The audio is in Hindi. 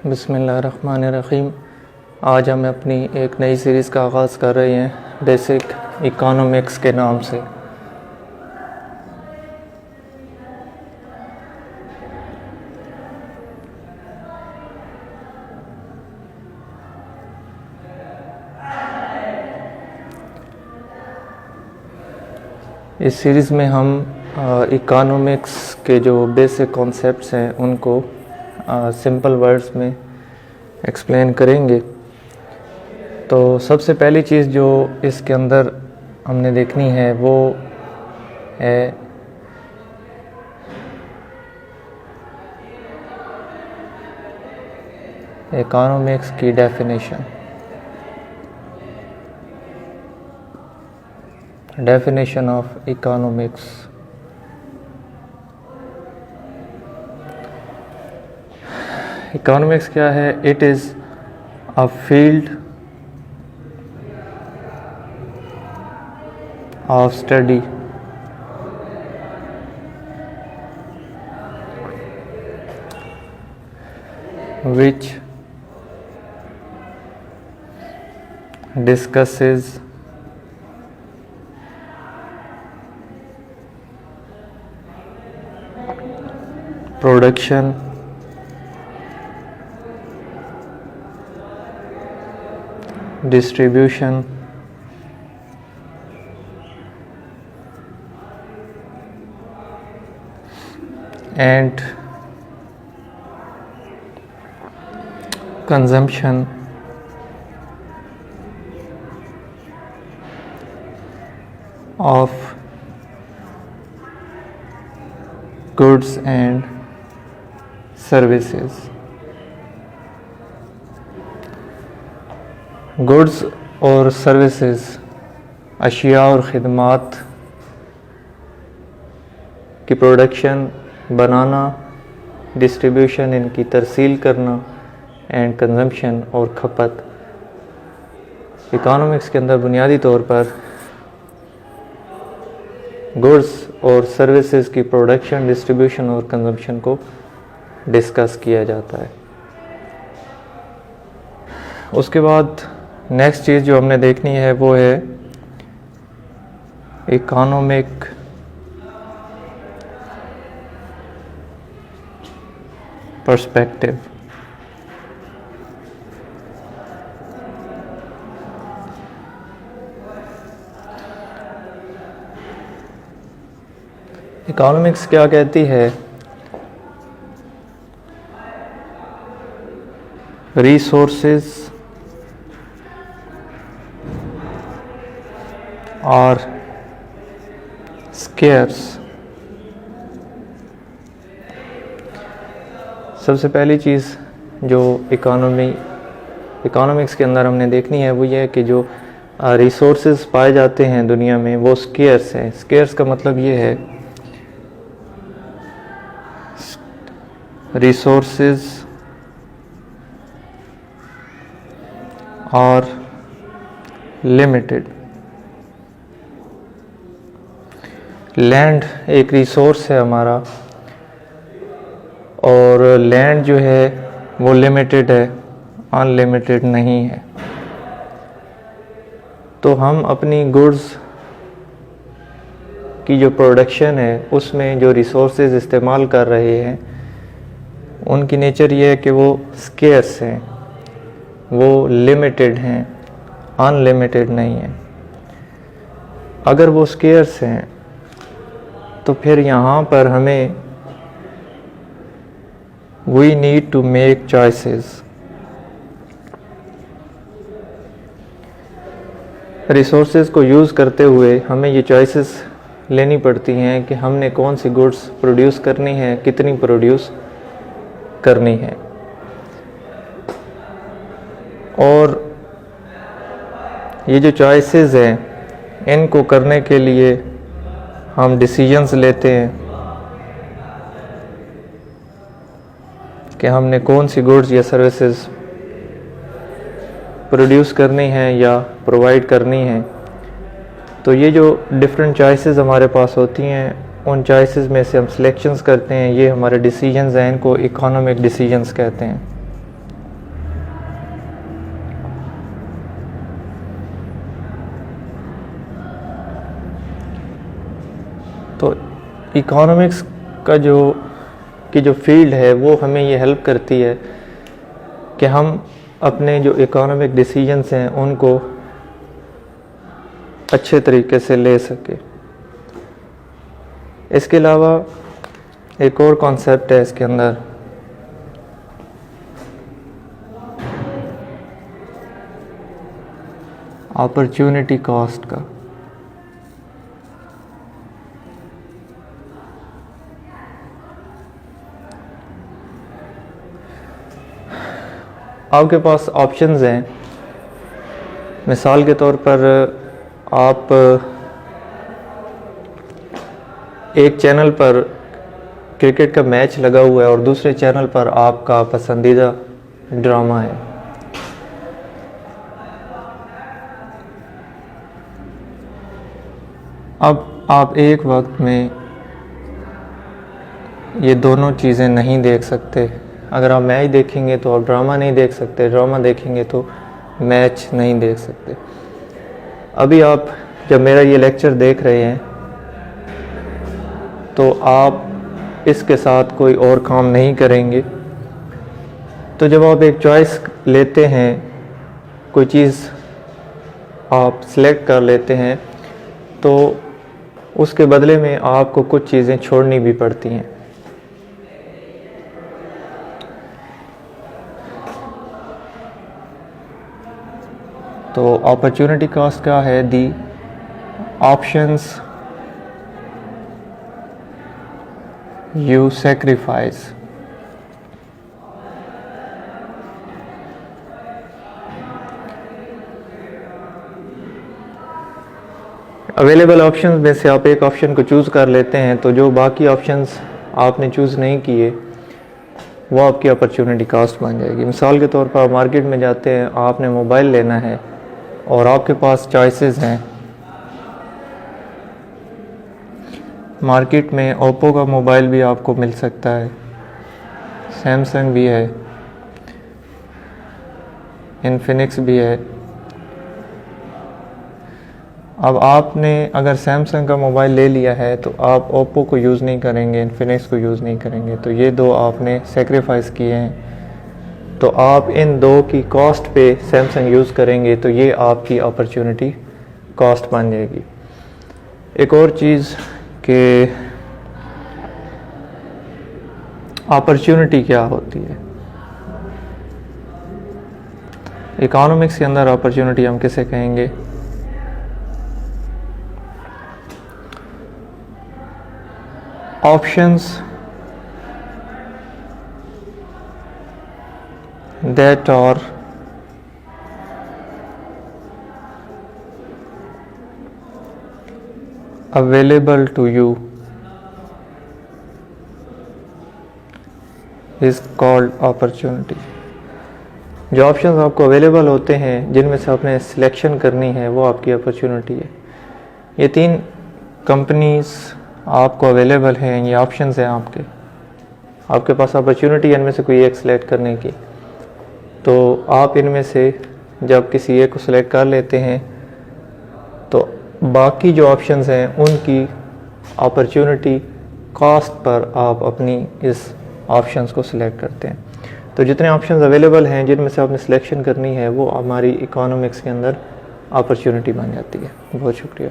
बिस्मिल्लाहिर्रहमानिर्रहीम। आज हम अपनी एक नई सीरीज़ का आगाज़ कर रहे हैं बेसिक इकोनॉमिक्स के नाम से। इस सीरीज़ में हम इकोनॉमिक्स के जो बेसिक कॉन्सेप्ट्स हैं उनको सिंपल वर्ड्स में एक्सप्लेन करेंगे। तो सबसे पहली चीज़ जो इसके अंदर हमने देखनी है वो है इकोनॉमिक्स की definition. Definition of economics. Economics क्या है? It is a field of study which discusses production, distribution, and consumption of goods and services। Goods और सर्विसेज, अशिया और ख़िदमात की प्रोडक्शन, बनाना, डिस्ट्रीब्यूशन, इनकी तरसील करना, एंड कंजम्पशन और खपत। इकोनॉमिक्स के अंदर बुनियादी तौर पर गुड्स और सर्विसेज की प्रोडक्शन, डिस्ट्रीब्यूशन और कंजम्पशन को डिस्कस किया जाता है। उसके बाद नेक्स्ट चीज़ जो हमने देखनी है वो है इकोनॉमिक पर्सपेक्टिव। इकोनॉमिक्स क्या कहती है? रिसोर्सेज और स्केर्स। सबसे पहली चीज़ जो इकोनॉमिक्स के अंदर हमने देखनी है वो ये है कि जो रिसोर्सेज पाए जाते हैं दुनिया में वो स्केर्स हैं। स्केर्स का मतलब ये है रिसोर्सेज और लिमिटेड। लैंड एक रिसोर्स है हमारा, और लैंड जो है वो लिमिटेड है, अनलिमिटेड नहीं है। तो हम अपनी गुड्स की जो प्रोडक्शन है उसमें जो रिसोर्सेज इस्तेमाल कर रहे हैं उनकी नेचर ये है कि वो स्केर्स हैं, वो लिमिटेड हैं, अनलिमिटेड नहीं है। अगर वो स्केर्स हैं तो फिर यहाँ पर हमें we need to make choices. Resources को यूज़ करते हुए हमें ये चॉइसेस लेनी पड़ती हैं कि हमने कौन सी गुड्स प्रोड्यूस करनी है, कितनी प्रोड्यूस करनी है। और ये जो चॉइसेस हैं इनको करने के लिए हम डिसीजंस लेते हैं कि हमने कौन सी गुड्स या सर्विसेज प्रोड्यूस करनी है या प्रोवाइड करनी है। तो ये जो डिफरेंट चॉइसेस हमारे पास होती हैं उन चॉइसेस में से हम सिलेक्शंस करते हैं। ये हमारे डिसीजंस हैं, इनको इकोनॉमिक डिसीजंस कहते हैं। इकोनॉमिक्स का जो फील्ड है वो हमें ये हेल्प करती है कि हम अपने जो इकोनॉमिक डिसीजंस हैं उनको अच्छे तरीके से ले सके। इसके अलावा एक और कॉन्सेप्ट है इसके अंदर, अपॉर्चुनिटी कॉस्ट का। आपके पास ऑप्शंस हैं। मिसाल के तौर पर आप एक चैनल पर क्रिकेट का मैच लगा हुआ है और दूसरे चैनल पर आपका पसंदीदा ड्रामा है। अब आप एक वक्त में ये दोनों चीज़ें नहीं देख सकते। अगर आप मैच देखेंगे तो आप ड्रामा नहीं देख सकते, ड्रामा देखेंगे तो मैच नहीं देख सकते। अभी आप जब मेरा ये लेक्चर देख रहे हैं तो आप इसके साथ कोई और काम नहीं करेंगे। तो जब आप एक चॉइस लेते हैं, कोई चीज़ आप सिलेक्ट कर लेते हैं, तो उसके बदले में आपको कुछ चीज़ें छोड़नी भी पड़ती हैं। तो अपॉर्चुनिटी कॉस्ट क्या है? The options you sacrifice. Available options में से आप एक ऑप्शन को चूज़ कर लेते हैं, तो जो बाकी ऑप्शंस आपने चूज़ नहीं किए वो आपकी अपॉर्चुनिटी कॉस्ट बन जाएगी। मिसाल के तौर पर आप मार्केट में जाते हैं, आपने मोबाइल लेना है और आपके पास चॉइसेस हैं। मार्केट में ओप्पो का मोबाइल भी आपको मिल सकता है, सैमसंग भी है, इन्फिनिक्स भी है। अब आपने अगर सैमसंग का मोबाइल ले लिया है तो आप ओप्पो को यूज़ नहीं करेंगे, इन्फिनिक्स को यूज़ नहीं करेंगे, तो ये दो आपने सेक्रीफाइस किए हैं। तो आप इन दो की कॉस्ट पे सैमसंग यूज़ करेंगे, तो ये आपकी अपॉर्चुनिटी कॉस्ट बन जाएगी। एक और चीज़ कि अपॉर्चुनिटी क्या होती है इकोनॉमिक्स के अंदर? अपॉर्चुनिटी हम किसे कहेंगे? options that are available to you is called opportunity। जो ऑप्शंस आपको अवेलेबल होते हैं, जिनमें से आपने सिलेक्शन करनी है, वो आपकी अपॉर्चुनिटी है। ये तीन कंपनीज आपको अवेलेबल हैं, ये ऑप्शंस हैं आपके पास अपॉर्चुनिटी है इनमें से कोई एक सिलेक्ट करने की। तो आप इनमें से जब किसी एक को सिलेक्ट कर लेते हैं तो बाकी जो ऑप्शंस हैं उनकी अपॉर्चुनिटी कॉस्ट पर आप अपनी इस ऑप्शंस को सिलेक्ट करते हैं। तो जितने ऑप्शंस अवेलेबल हैं जिनमें से आपने सिलेक्शन करनी है, वो हमारी इकोनॉमिक्स के अंदर अपॉर्चुनिटी बन जाती है। बहुत शुक्रिया।